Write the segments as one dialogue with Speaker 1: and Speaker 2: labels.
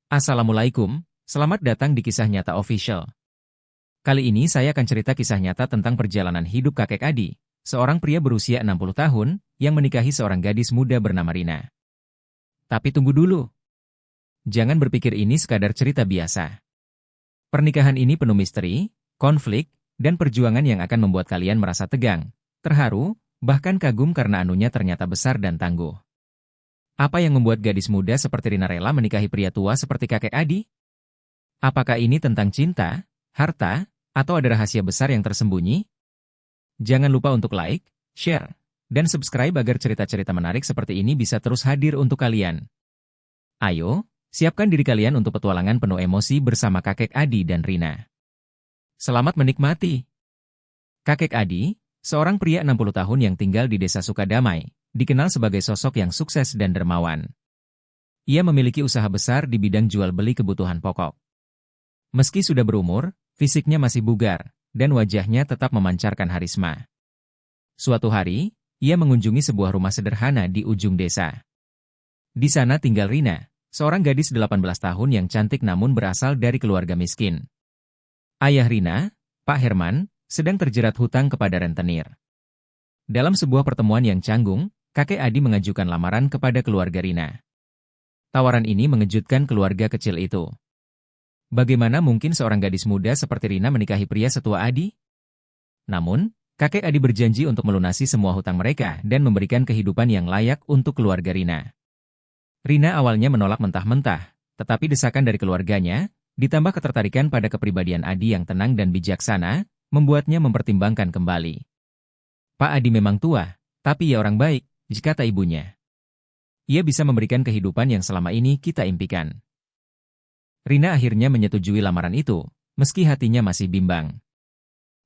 Speaker 1: Assalamualaikum, selamat datang di Kisah Nyata Official. Kali ini saya akan cerita kisah nyata tentang perjalanan hidup kakek Adi, seorang pria berusia 60 tahun yang menikahi seorang gadis muda bernama Rina. Tapi tunggu dulu. Jangan berpikir ini sekadar cerita biasa. Pernikahan ini penuh misteri, konflik, dan perjuangan yang akan membuat kalian merasa tegang, terharu, bahkan kagum karena anunya ternyata besar dan tangguh. Apa yang membuat gadis muda seperti Rina rela menikahi pria tua seperti kakek Adi? Apakah ini tentang cinta, harta, atau ada rahasia besar yang tersembunyi? Jangan lupa untuk like, share, dan subscribe agar cerita-cerita menarik seperti ini bisa terus hadir untuk kalian. Ayo, siapkan diri kalian untuk petualangan penuh emosi bersama kakek Adi dan Rina. Selamat menikmati. Kakek Adi, seorang pria 60 tahun yang tinggal di desa Sukadamai, dikenal sebagai sosok yang sukses dan dermawan. Ia memiliki usaha besar di bidang jual beli kebutuhan pokok. Meski sudah berumur, fisiknya masih bugar, dan wajahnya tetap memancarkan harisma. Suatu hari, ia mengunjungi sebuah rumah sederhana di ujung desa. Di sana tinggal Rina, seorang gadis 18 tahun yang cantik namun berasal dari keluarga miskin. Ayah Rina, Pak Herman, sedang terjerat hutang kepada rentenir. Dalam sebuah pertemuan yang canggung, kakek Adi mengajukan lamaran kepada keluarga Rina. Tawaran ini mengejutkan keluarga kecil itu. Bagaimana mungkin seorang gadis muda seperti Rina menikahi pria setua Adi? Namun, kakek Adi berjanji untuk melunasi semua hutang mereka dan memberikan kehidupan yang layak untuk keluarga Rina. Rina awalnya menolak mentah-mentah, tetapi desakan dari keluarganya, ditambah ketertarikan pada kepribadian Adi yang tenang dan bijaksana, membuatnya mempertimbangkan kembali. Pak Adi memang tua, tapi ia orang baik, kata ibunya. Ia bisa memberikan kehidupan yang selama ini kita impikan. Rina akhirnya menyetujui lamaran itu, meski hatinya masih bimbang.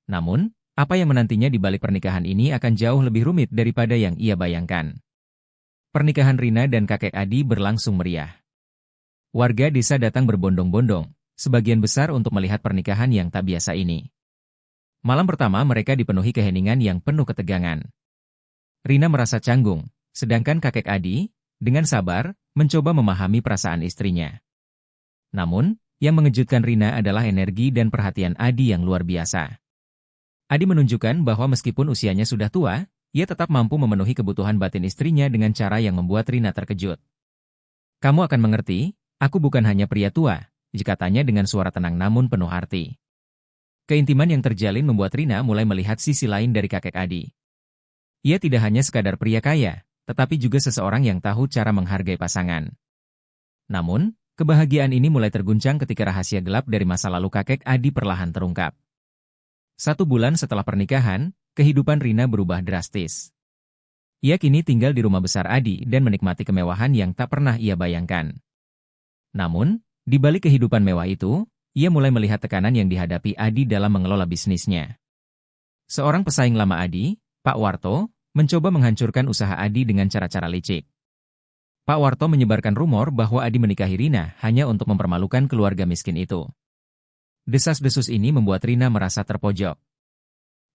Speaker 1: Namun, apa yang menantinya di balik pernikahan ini akan jauh lebih rumit daripada yang ia bayangkan. Pernikahan Rina dan kakek Adi berlangsung meriah. Warga desa datang berbondong-bondong, sebagian besar untuk melihat pernikahan yang tak biasa ini. Malam pertama mereka dipenuhi keheningan yang penuh ketegangan. Rina merasa canggung, sedangkan kakek Adi, dengan sabar, mencoba memahami perasaan istrinya. Namun, yang mengejutkan Rina adalah energi dan perhatian Adi yang luar biasa. Adi menunjukkan bahwa meskipun usianya sudah tua, ia tetap mampu memenuhi kebutuhan batin istrinya dengan cara yang membuat Rina terkejut. Kamu akan mengerti, aku bukan hanya pria tua, katanya dengan suara tenang namun penuh arti. Keintiman yang terjalin membuat Rina mulai melihat sisi lain dari kakek Adi. Ia tidak hanya sekadar pria kaya, tetapi juga seseorang yang tahu cara menghargai pasangan. Namun, kebahagiaan ini mulai terguncang ketika rahasia gelap dari masa lalu kakek Adi perlahan terungkap. 1 bulan setelah pernikahan, kehidupan Rina berubah drastis. Ia kini tinggal di rumah besar Adi dan menikmati kemewahan yang tak pernah ia bayangkan. Namun, di balik kehidupan mewah itu, ia mulai melihat tekanan yang dihadapi Adi dalam mengelola bisnisnya. Seorang pesaing lama Adi, Pak Warto, mencoba menghancurkan usaha Adi dengan cara-cara licik. Pak Warto menyebarkan rumor bahwa Adi menikahi Rina hanya untuk mempermalukan keluarga miskin itu. Desas-desus ini membuat Rina merasa terpojok.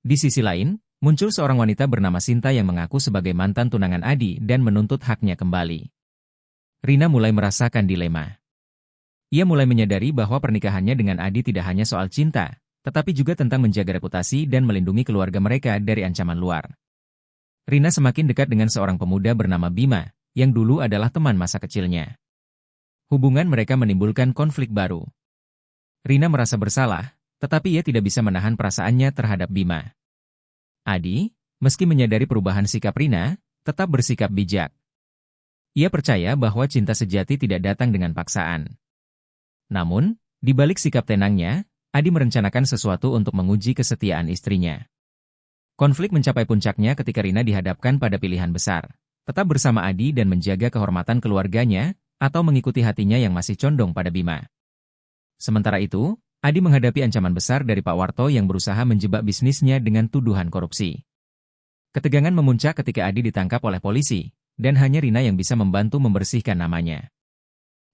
Speaker 1: Di sisi lain, muncul seorang wanita bernama Sinta yang mengaku sebagai mantan tunangan Adi dan menuntut haknya kembali. Rina mulai merasakan dilema. Ia mulai menyadari bahwa pernikahannya dengan Adi tidak hanya soal cinta, tetapi juga tentang menjaga reputasi dan melindungi keluarga mereka dari ancaman luar. Rina semakin dekat dengan seorang pemuda bernama Bima, yang dulu adalah teman masa kecilnya. Hubungan mereka menimbulkan konflik baru. Rina merasa bersalah, tetapi ia tidak bisa menahan perasaannya terhadap Bima. Adi, meski menyadari perubahan sikap Rina, tetap bersikap bijak. Ia percaya bahwa cinta sejati tidak datang dengan paksaan. Namun, di balik sikap tenangnya, Adi merencanakan sesuatu untuk menguji kesetiaan istrinya. Konflik mencapai puncaknya ketika Rina dihadapkan pada pilihan besar, tetap bersama Adi dan menjaga kehormatan keluarganya, atau mengikuti hatinya yang masih condong pada Bima. Sementara itu, Adi menghadapi ancaman besar dari Pak Warto yang berusaha menjebak bisnisnya dengan tuduhan korupsi. Ketegangan memuncak ketika Adi ditangkap oleh polisi, dan hanya Rina yang bisa membantu membersihkan namanya.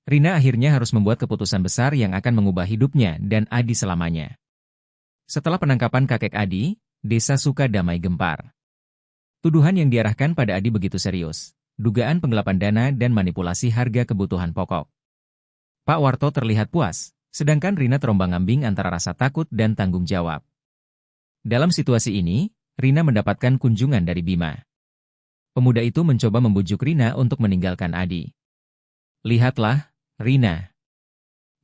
Speaker 1: Rina akhirnya harus membuat keputusan besar yang akan mengubah hidupnya dan Adi selamanya. Setelah penangkapan kakek Adi, desa Sukadamai gempar. Tuduhan yang diarahkan pada Adi begitu serius, dugaan penggelapan dana dan manipulasi harga kebutuhan pokok. Pak Warto terlihat puas, sedangkan Rina terombang-ambing antara rasa takut dan tanggung jawab. Dalam situasi ini, Rina mendapatkan kunjungan dari Bima. Pemuda itu mencoba membujuk Rina untuk meninggalkan Adi. Lihatlah, Rina.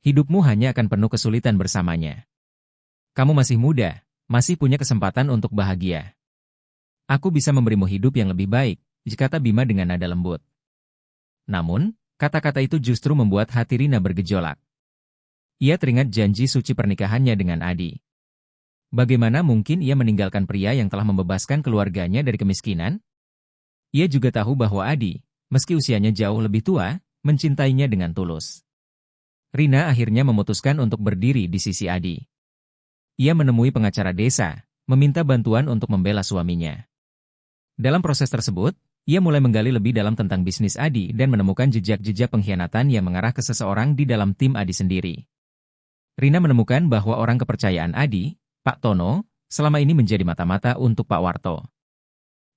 Speaker 1: Hidupmu hanya akan penuh kesulitan bersamanya. Kamu masih muda, masih punya kesempatan untuk bahagia. Aku bisa memberimu hidup yang lebih baik, kata Bima dengan nada lembut. Namun, kata-kata itu justru membuat hati Rina bergejolak. Ia teringat janji suci pernikahannya dengan Adi. Bagaimana mungkin ia meninggalkan pria yang telah membebaskan keluarganya dari kemiskinan? Ia juga tahu bahwa Adi, meski usianya jauh lebih tua, mencintainya dengan tulus. Rina akhirnya memutuskan untuk berdiri di sisi Adi. Ia menemui pengacara desa, meminta bantuan untuk membela suaminya. Dalam proses tersebut, ia mulai menggali lebih dalam tentang bisnis Adi dan menemukan jejak-jejak pengkhianatan yang mengarah ke seseorang di dalam tim Adi sendiri. Rina menemukan bahwa orang kepercayaan Adi, Pak Tono, selama ini menjadi mata-mata untuk Pak Warto.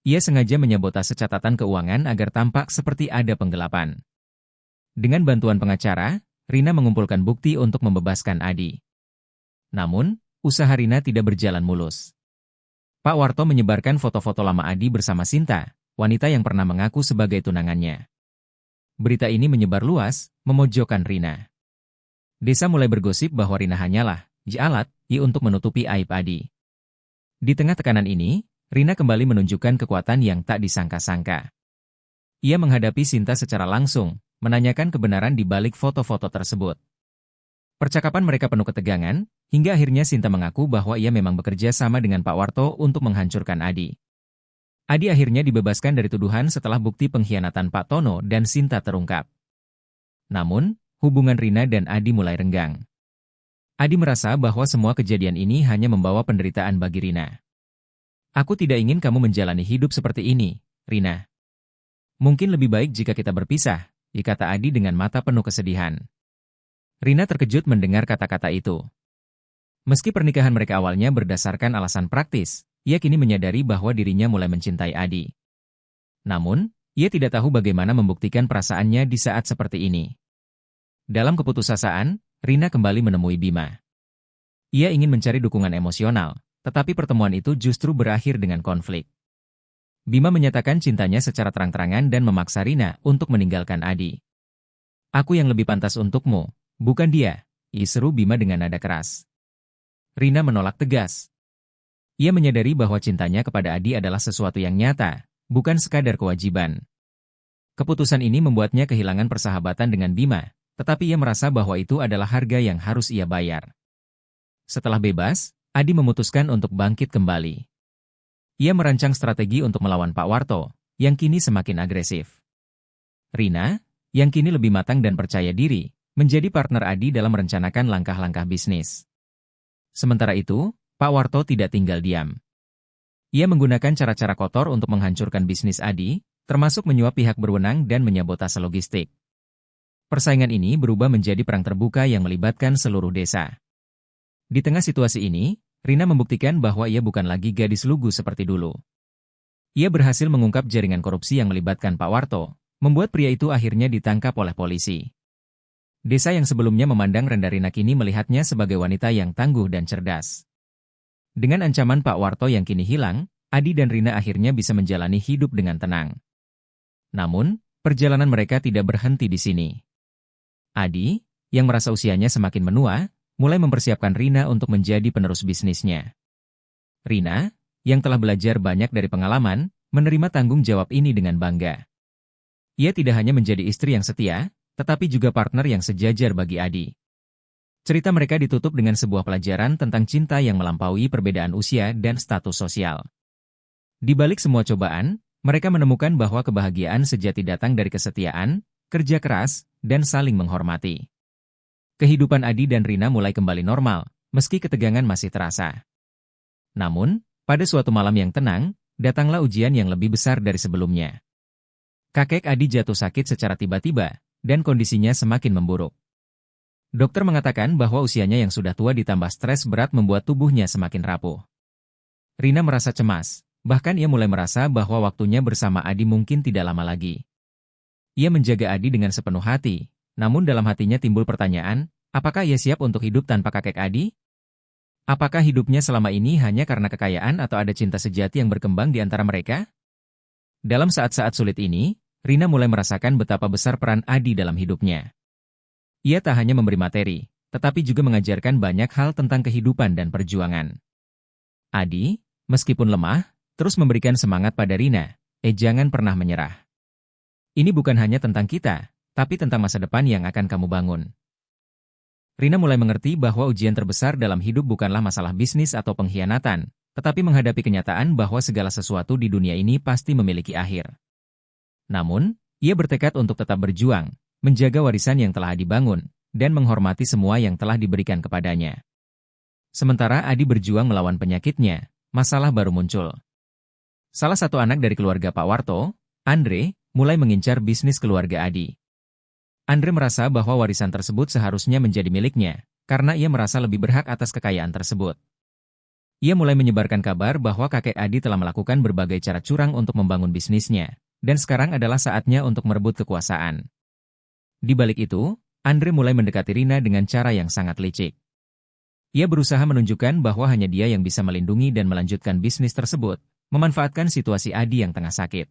Speaker 1: Ia sengaja menyabotase catatan keuangan agar tampak seperti ada penggelapan. Dengan bantuan pengacara, Rina mengumpulkan bukti untuk membebaskan Adi. Namun, usaha Rina tidak berjalan mulus. Pak Warto menyebarkan foto-foto lama Adi bersama Sinta, wanita yang pernah mengaku sebagai tunangannya. Berita ini menyebar luas, memojokkan Rina. Desa mulai bergosip bahwa Rina hanyalah alat untuk menutupi aib Adi. Di tengah tekanan ini, Rina kembali menunjukkan kekuatan yang tak disangka-sangka. Ia menghadapi Sinta secara langsung, menanyakan kebenaran di balik foto-foto tersebut. Percakapan mereka penuh ketegangan, hingga akhirnya Sinta mengaku bahwa ia memang bekerja sama dengan Pak Warto untuk menghancurkan Adi. Adi akhirnya dibebaskan dari tuduhan setelah bukti pengkhianatan Pak Tono dan Sinta terungkap. Namun, hubungan Rina dan Adi mulai renggang. Adi merasa bahwa semua kejadian ini hanya membawa penderitaan bagi Rina. Aku tidak ingin kamu menjalani hidup seperti ini, Rina. Mungkin lebih baik jika kita berpisah, kata Adi dengan mata penuh kesedihan. Rina terkejut mendengar kata-kata itu. Meski pernikahan mereka awalnya berdasarkan alasan praktis, ia kini menyadari bahwa dirinya mulai mencintai Adi. Namun, ia tidak tahu bagaimana membuktikan perasaannya di saat seperti ini. Dalam keputusasaan, Rina kembali menemui Bima. Ia ingin mencari dukungan emosional, tetapi pertemuan itu justru berakhir dengan konflik. Bima menyatakan cintanya secara terang-terangan dan memaksa Rina untuk meninggalkan Adi. Aku yang lebih pantas untukmu, bukan dia, seru Bima dengan nada keras. Rina menolak tegas. Ia menyadari bahwa cintanya kepada Adi adalah sesuatu yang nyata, bukan sekadar kewajiban. Keputusan ini membuatnya kehilangan persahabatan dengan Bima, tetapi ia merasa bahwa itu adalah harga yang harus ia bayar. Setelah bebas, Adi memutuskan untuk bangkit kembali. Ia merancang strategi untuk melawan Pak Warto, yang kini semakin agresif. Rina, yang kini lebih matang dan percaya diri, menjadi partner Adi dalam merencanakan langkah-langkah bisnis. Sementara itu, Pak Warto tidak tinggal diam. Ia menggunakan cara-cara kotor untuk menghancurkan bisnis Adi, termasuk menyuap pihak berwenang dan menyabotase logistik. Persaingan ini berubah menjadi perang terbuka yang melibatkan seluruh desa. Di tengah situasi ini, Rina membuktikan bahwa ia bukan lagi gadis lugu seperti dulu. Ia berhasil mengungkap jaringan korupsi yang melibatkan Pak Warto, membuat pria itu akhirnya ditangkap oleh polisi. Desa yang sebelumnya memandang rendah Rina kini melihatnya sebagai wanita yang tangguh dan cerdas. Dengan ancaman Pak Warto yang kini hilang, Adi dan Rina akhirnya bisa menjalani hidup dengan tenang. Namun, perjalanan mereka tidak berhenti di sini. Adi, yang merasa usianya semakin menua, mulai mempersiapkan Rina untuk menjadi penerus bisnisnya. Rina, yang telah belajar banyak dari pengalaman, menerima tanggung jawab ini dengan bangga. Ia tidak hanya menjadi istri yang setia, tetapi juga partner yang sejajar bagi Adi. Cerita mereka ditutup dengan sebuah pelajaran tentang cinta yang melampaui perbedaan usia dan status sosial. Di balik semua cobaan, mereka menemukan bahwa kebahagiaan sejati datang dari kesetiaan, kerja keras, dan saling menghormati. Kehidupan Adi dan Rina mulai kembali normal, meski ketegangan masih terasa. Namun, pada suatu malam yang tenang, datanglah ujian yang lebih besar dari sebelumnya. Kakek Adi jatuh sakit secara tiba-tiba, dan kondisinya semakin memburuk. Dokter mengatakan bahwa usianya yang sudah tua ditambah stres berat membuat tubuhnya semakin rapuh. Rina merasa cemas, bahkan ia mulai merasa bahwa waktunya bersama Adi mungkin tidak lama lagi. Ia menjaga Adi dengan sepenuh hati, Namun dalam hatinya timbul pertanyaan, apakah ia siap untuk hidup tanpa kakek Adi? Apakah hidupnya selama ini hanya karena kekayaan atau ada cinta sejati yang berkembang di antara mereka? Dalam saat-saat sulit ini, Rina mulai merasakan betapa besar peran Adi dalam hidupnya. Ia tak hanya memberi materi, tetapi juga mengajarkan banyak hal tentang kehidupan dan perjuangan. Adi, meskipun lemah, terus memberikan semangat pada Rina, jangan pernah menyerah. Ini bukan hanya tentang kita, tapi tentang masa depan yang akan kamu bangun. Rina mulai mengerti bahwa ujian terbesar dalam hidup bukanlah masalah bisnis atau pengkhianatan, tetapi menghadapi kenyataan bahwa segala sesuatu di dunia ini pasti memiliki akhir. Namun, ia bertekad untuk tetap berjuang, menjaga warisan yang telah dibangun, dan menghormati semua yang telah diberikan kepadanya. Sementara Adi berjuang melawan penyakitnya, masalah baru muncul. Salah satu anak dari keluarga Pak Warto, Andre, mulai mengincar bisnis keluarga Adi. Andre merasa bahwa warisan tersebut seharusnya menjadi miliknya, karena ia merasa lebih berhak atas kekayaan tersebut. Ia mulai menyebarkan kabar bahwa kakek Adi telah melakukan berbagai cara curang untuk membangun bisnisnya, dan sekarang adalah saatnya untuk merebut kekuasaan. Di balik itu, Andre mulai mendekati Rina dengan cara yang sangat licik. Ia berusaha menunjukkan bahwa hanya dia yang bisa melindungi dan melanjutkan bisnis tersebut, memanfaatkan situasi Adi yang tengah sakit.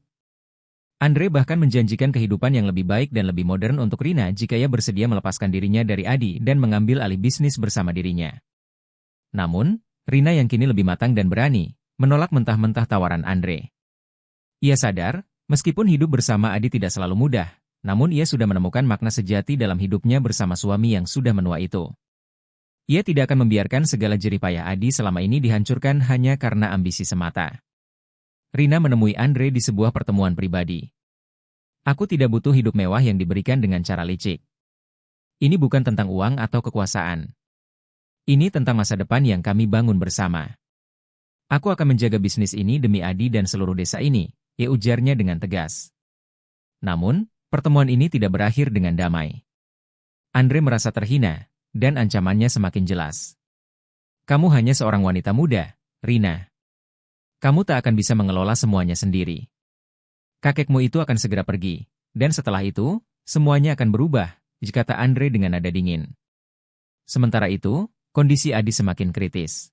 Speaker 1: Andre bahkan menjanjikan kehidupan yang lebih baik dan lebih modern untuk Rina jika ia bersedia melepaskan dirinya dari Adi dan mengambil alih bisnis bersama dirinya. Namun, Rina yang kini lebih matang dan berani, menolak mentah-mentah tawaran Andre. Ia sadar, meskipun hidup bersama Adi tidak selalu mudah, namun ia sudah menemukan makna sejati dalam hidupnya bersama suami yang sudah menua itu. Ia tidak akan membiarkan segala jerih payah Adi selama ini dihancurkan hanya karena ambisi semata. Rina menemui Andre di sebuah pertemuan pribadi. Aku tidak butuh hidup mewah yang diberikan dengan cara licik. Ini bukan tentang uang atau kekuasaan. Ini tentang masa depan yang kami bangun bersama. Aku akan menjaga bisnis ini demi Adi dan seluruh desa ini, ujarnya dengan tegas. Namun, pertemuan ini tidak berakhir dengan damai. Andre merasa terhina, dan ancamannya semakin jelas. Kamu hanya seorang wanita muda, Rina. Kamu tak akan bisa mengelola semuanya sendiri. Kakekmu itu akan segera pergi, dan setelah itu, semuanya akan berubah, kata Andre dengan nada dingin. Sementara itu, kondisi Adi semakin kritis.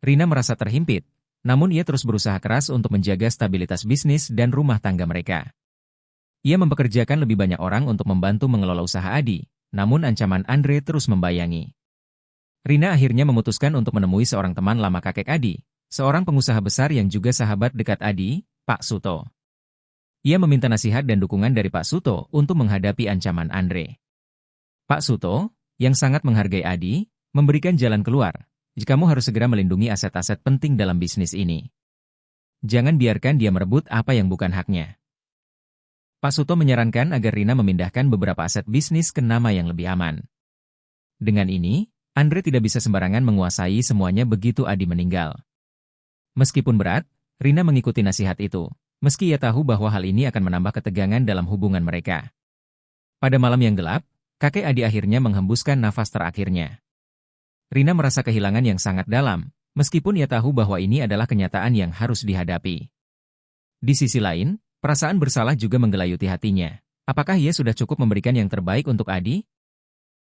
Speaker 1: Rina merasa terhimpit, namun ia terus berusaha keras untuk menjaga stabilitas bisnis dan rumah tangga mereka. Ia mempekerjakan lebih banyak orang untuk membantu mengelola usaha Adi, namun ancaman Andre terus membayangi. Rina akhirnya memutuskan untuk menemui seorang teman lama kakek Adi, seorang pengusaha besar yang juga sahabat dekat Adi, Pak Suto. Ia meminta nasihat dan dukungan dari Pak Suto untuk menghadapi ancaman Andre. Pak Suto, yang sangat menghargai Adi, memberikan jalan keluar. Kamu harus segera melindungi aset-aset penting dalam bisnis ini. Jangan biarkan dia merebut apa yang bukan haknya. Pak Suto menyarankan agar Rina memindahkan beberapa aset bisnis ke nama yang lebih aman. Dengan ini, Andre tidak bisa sembarangan menguasai semuanya begitu Adi meninggal. Meskipun berat, Rina mengikuti nasihat itu, meski ia tahu bahwa hal ini akan menambah ketegangan dalam hubungan mereka. Pada malam yang gelap, kakek Adi akhirnya menghembuskan nafas terakhirnya. Rina merasa kehilangan yang sangat dalam, meskipun ia tahu bahwa ini adalah kenyataan yang harus dihadapi. Di sisi lain, perasaan bersalah juga menggelayuti hatinya. Apakah ia sudah cukup memberikan yang terbaik untuk Adi?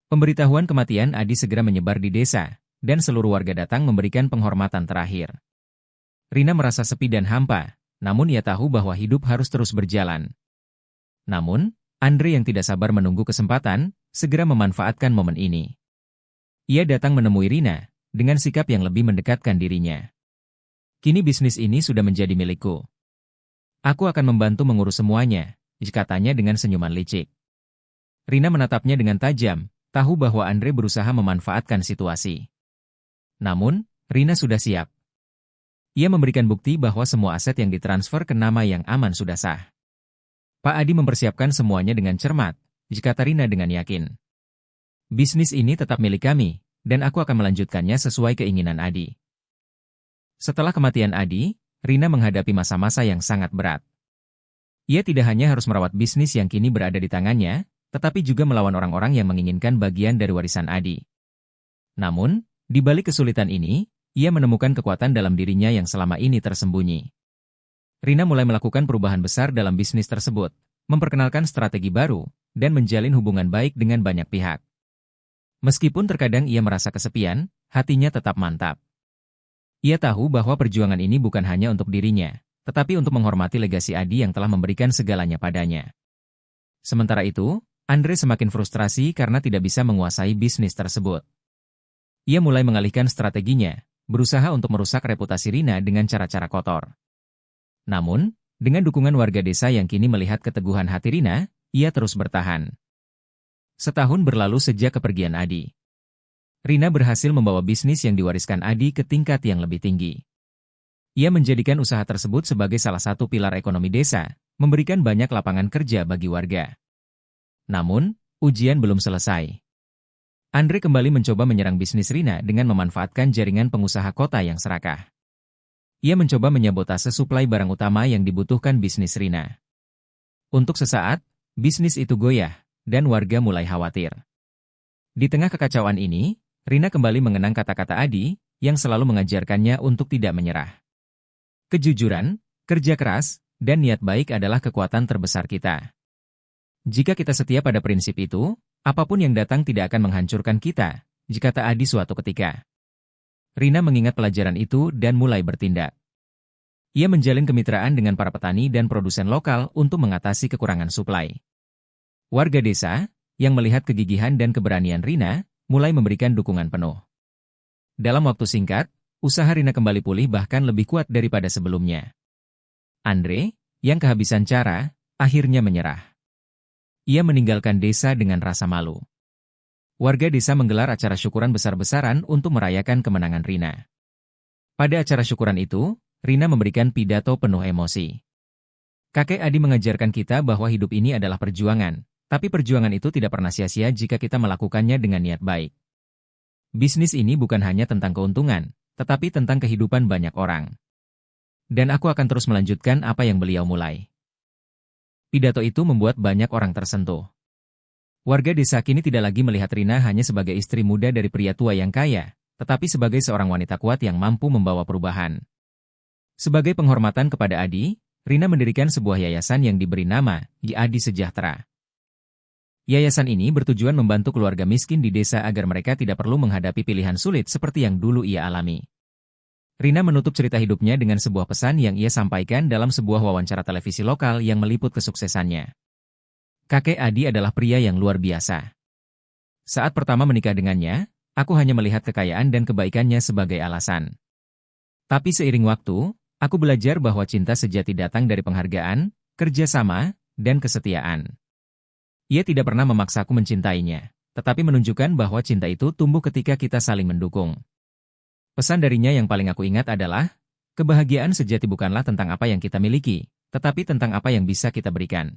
Speaker 1: Pemberitahuan kematian Adi segera menyebar di desa, dan seluruh warga datang memberikan penghormatan terakhir. Rina merasa sepi dan hampa, namun ia tahu bahwa hidup harus terus berjalan. Namun, Andre yang tidak sabar menunggu kesempatan, segera memanfaatkan momen ini. Ia datang menemui Rina, dengan sikap yang lebih mendekatkan dirinya. Kini bisnis ini sudah menjadi milikku. Aku akan membantu mengurus semuanya, katanya dengan senyuman licik. Rina menatapnya dengan tajam, tahu bahwa Andre berusaha memanfaatkan situasi. Namun, Rina sudah siap. Ia memberikan bukti bahwa semua aset yang ditransfer ke nama yang aman sudah sah. Pak Adi mempersiapkan semuanya dengan cermat, kata Rina dengan yakin. Bisnis ini tetap milik kami, dan aku akan melanjutkannya sesuai keinginan Adi. Setelah kematian Adi, Rina menghadapi masa-masa yang sangat berat. Ia tidak hanya harus merawat bisnis yang kini berada di tangannya, tetapi juga melawan orang-orang yang menginginkan bagian dari warisan Adi. Namun, di balik kesulitan ini, ia menemukan kekuatan dalam dirinya yang selama ini tersembunyi. Rina mulai melakukan perubahan besar dalam bisnis tersebut, memperkenalkan strategi baru, dan menjalin hubungan baik dengan banyak pihak. Meskipun terkadang ia merasa kesepian, hatinya tetap mantap. Ia tahu bahwa perjuangan ini bukan hanya untuk dirinya, tetapi untuk menghormati legasi Adi yang telah memberikan segalanya padanya. Sementara itu, Andre semakin frustrasi karena tidak bisa menguasai bisnis tersebut. Ia mulai mengalihkan strateginya, berusaha untuk merusak reputasi Rina dengan cara-cara kotor. Namun, dengan dukungan warga desa yang kini melihat keteguhan hati Rina, ia terus bertahan. Setahun berlalu sejak kepergian Adi. Rina berhasil membawa bisnis yang diwariskan Adi ke tingkat yang lebih tinggi. Ia menjadikan usaha tersebut sebagai salah satu pilar ekonomi desa, memberikan banyak lapangan kerja bagi warga. Namun, ujian belum selesai. Andre kembali mencoba menyerang bisnis Rina dengan memanfaatkan jaringan pengusaha kota yang serakah. Ia mencoba menyabotase suplai barang utama yang dibutuhkan bisnis Rina. Untuk sesaat, bisnis itu goyah, dan warga mulai khawatir. Di tengah kekacauan ini, Rina kembali mengenang kata-kata Adi, yang selalu mengajarkannya untuk tidak menyerah. Kejujuran, kerja keras, dan niat baik adalah kekuatan terbesar kita. Jika kita setia pada prinsip itu, apapun yang datang tidak akan menghancurkan kita, kata Adi suatu ketika. Rina mengingat pelajaran itu dan mulai bertindak. Ia menjalin kemitraan dengan para petani dan produsen lokal untuk mengatasi kekurangan suplai. Warga desa, yang melihat kegigihan dan keberanian Rina, mulai memberikan dukungan penuh. Dalam waktu singkat, usaha Rina kembali pulih bahkan lebih kuat daripada sebelumnya. Andre, yang kehabisan cara, akhirnya menyerah. Ia meninggalkan desa dengan rasa malu. Warga desa menggelar acara syukuran besar-besaran untuk merayakan kemenangan Rina. Pada acara syukuran itu, Rina memberikan pidato penuh emosi. Kakek Adi mengajarkan kita bahwa hidup ini adalah perjuangan, tapi perjuangan itu tidak pernah sia-sia jika kita melakukannya dengan niat baik. Bisnis ini bukan hanya tentang keuntungan, tetapi tentang kehidupan banyak orang. Dan aku akan terus melanjutkan apa yang beliau mulai. Pidato itu membuat banyak orang tersentuh. Warga desa kini tidak lagi melihat Rina hanya sebagai istri muda dari pria tua yang kaya, tetapi sebagai seorang wanita kuat yang mampu membawa perubahan. Sebagai penghormatan kepada Adi, Rina mendirikan sebuah yayasan yang diberi nama Adi Sejahtera. Yayasan ini bertujuan membantu keluarga miskin di desa agar mereka tidak perlu menghadapi pilihan sulit seperti yang dulu ia alami. Rina menutup cerita hidupnya dengan sebuah pesan yang ia sampaikan dalam sebuah wawancara televisi lokal yang meliput kesuksesannya. Kakek Adi adalah pria yang luar biasa. Saat pertama menikah dengannya, aku hanya melihat kekayaan dan kebaikannya sebagai alasan. Tapi seiring waktu, aku belajar bahwa cinta sejati datang dari penghargaan, kerjasama, dan kesetiaan. Ia tidak pernah memaksaku mencintainya, tetapi menunjukkan bahwa cinta itu tumbuh ketika kita saling mendukung. Pesan darinya yang paling aku ingat adalah, kebahagiaan sejati bukanlah tentang apa yang kita miliki, tetapi tentang apa yang bisa kita berikan.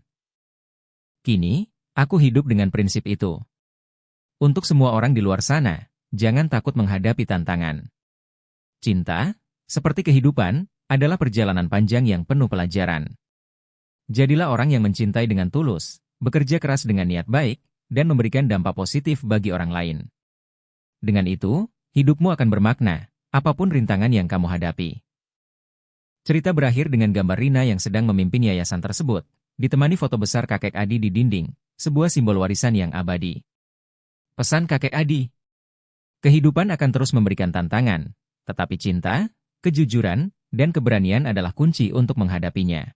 Speaker 1: Kini, aku hidup dengan prinsip itu. Untuk semua orang di luar sana, jangan takut menghadapi tantangan. Cinta, seperti kehidupan, adalah perjalanan panjang yang penuh pelajaran. Jadilah orang yang mencintai dengan tulus, bekerja keras dengan niat baik, dan memberikan dampak positif bagi orang lain. Dengan itu, hidupmu akan bermakna, apapun rintangan yang kamu hadapi. Cerita berakhir dengan gambar Rina yang sedang memimpin yayasan tersebut, ditemani foto besar kakek Adi di dinding, sebuah simbol warisan yang abadi. Pesan kakek Adi. Kehidupan akan terus memberikan tantangan, tetapi cinta, kejujuran, dan keberanian adalah kunci untuk menghadapinya.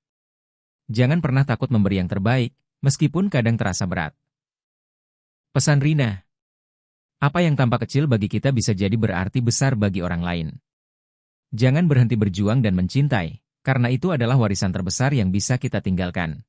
Speaker 1: Jangan pernah takut memberi yang terbaik, meskipun kadang terasa berat. Pesan Rina. Apa yang tampak kecil bagi kita bisa jadi berarti besar bagi orang lain. Jangan berhenti berjuang dan mencintai, karena itu adalah warisan terbesar yang bisa kita tinggalkan.